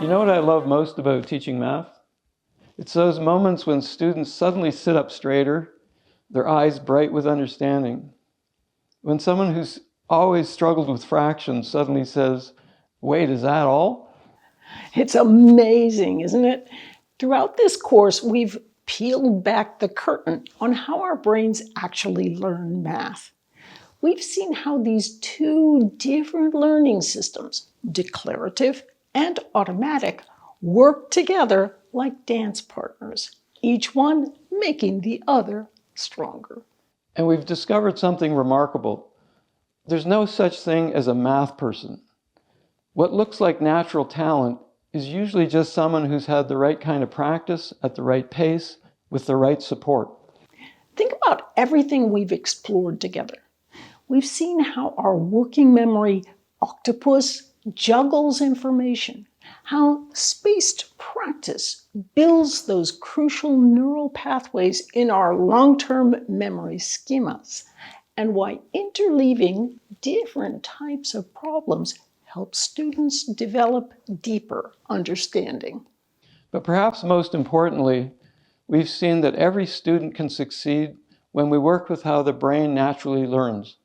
You know what I love most about teaching math? It's those moments when students suddenly sit up straighter, their eyes bright with understanding. When someone who's always struggled with fractions suddenly says, "Wait, is that all?" It's amazing, isn't it? Throughout this course, we've peeled back the curtain on how our brains actually learn math. We've seen how these two different learning systems, declarative and automatic, work together like dance partners, each one making the other stronger. And we've discovered something remarkable. There's no such thing as a math person. What looks like natural talent is usually just someone who's had the right kind of practice at the right pace with the right support. Think about everything we've explored together. We've seen how our working memory octopus juggles information, how spaced practice builds those crucial neural pathways in our long-term memory schemas, and why interleaving different types of problems helps students develop deeper understanding. But perhaps most importantly, we've seen that every student can succeed when we work with how the brain naturally learns.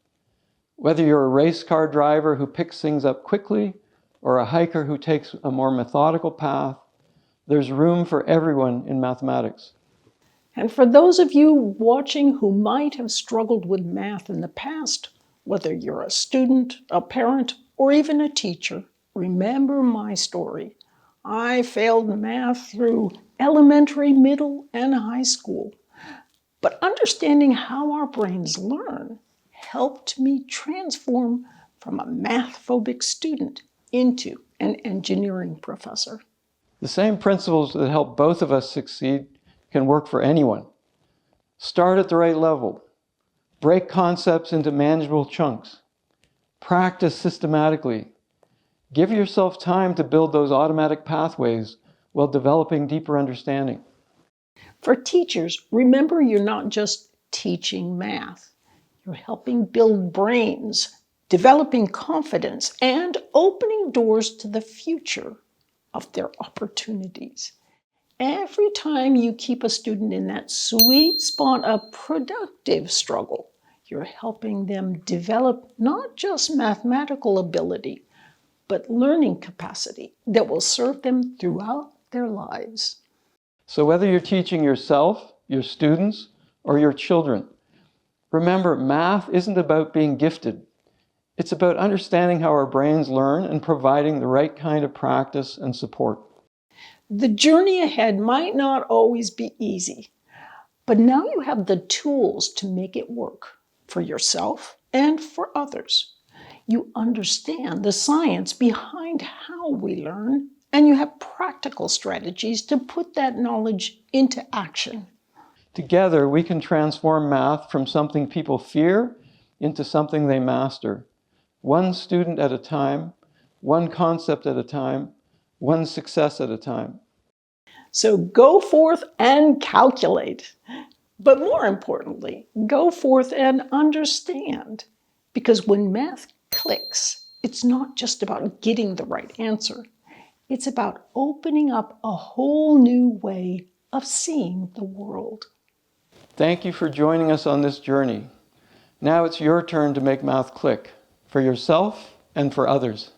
Whether you're a race car driver who picks things up quickly or a hiker who takes a more methodical path, there's room for everyone in mathematics. And for those of you watching who might have struggled with math in the past, whether you're a student, a parent, or even a teacher, remember my story. I failed math through elementary, middle, and high school. But understanding how our brains learn helped me transform from a math-phobic student into an engineering professor. The same principles that help both of us succeed can work for anyone. Start at the right level. Break concepts into manageable chunks. Practice systematically. Give yourself time to build those automatic pathways while developing deeper understanding. For teachers, remember you're not just teaching math. You're helping build brains, developing confidence, and opening doors to the future of their opportunities. Every time you keep a student in that sweet spot of productive struggle, you're helping them develop not just mathematical ability, but learning capacity that will serve them throughout their lives. So whether you're teaching yourself, your students, or your children, remember, math isn't about being gifted. It's about understanding how our brains learn and providing the right kind of practice and support. The journey ahead might not always be easy, but now you have the tools to make it work for yourself and for others. You understand the science behind how we learn, and you have practical strategies to put that knowledge into action. Together, we can transform math from something people fear into something they master. One student at a time, one concept at a time, one success at a time. So go forth and calculate. But more importantly, go forth and understand. Because when math clicks, it's not just about getting the right answer. It's about opening up a whole new way of seeing the world. Thank you for joining us on this journey. Now it's your turn to make math click, for yourself and for others.